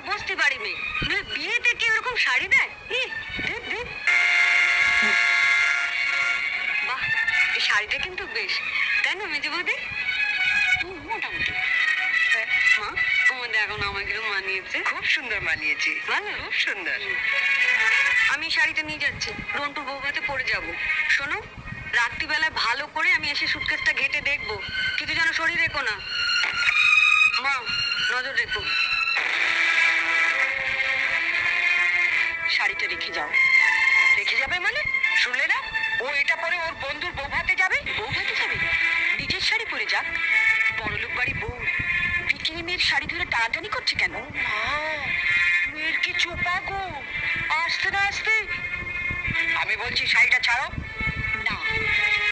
বস্তি বাড়ি মেয়ে, বিয়েতে কি ওরকম শাড়ি দেয়? দেখ দেখ, বাহ, এই শাড়িটা কিন্তু বেশ, তাই না মেজে বৌদি? মোটামুটি। মা, আমাদের এখন আমাকে মানিয়েছে, খুব সুন্দর মানিয়েছে, ভালো, খুব সুন্দর। আমি শাড়িটা নিয়ে যাচ্ছি, রন্টুর বৌভাতে পরে যাব। শোনো, রাত্রিবেলায় ভালো করে আমি এসে সুটকেসটা ঘেটে দেখবো, কিছু যেন শরীর রেখো না। মা, নজর রেখো। শাড়িটা রেখে যাও। রেখে যাবে মানে? শুনলে না, ও এটা পরে ওর বন্ধুর বউ ভাতে যাবে। বউ ভাতে যাবে? নিজের শাড়ি পরে যাক। বড়লোক বাড়ি বউ বিকিনি মেয়ের শাড়ি ধরে টানাটানি করছে কেন? মেয়ের কি চোপা গো, আসতে না আসতে। আমি বলছি শাড়িটা ছাড়ো।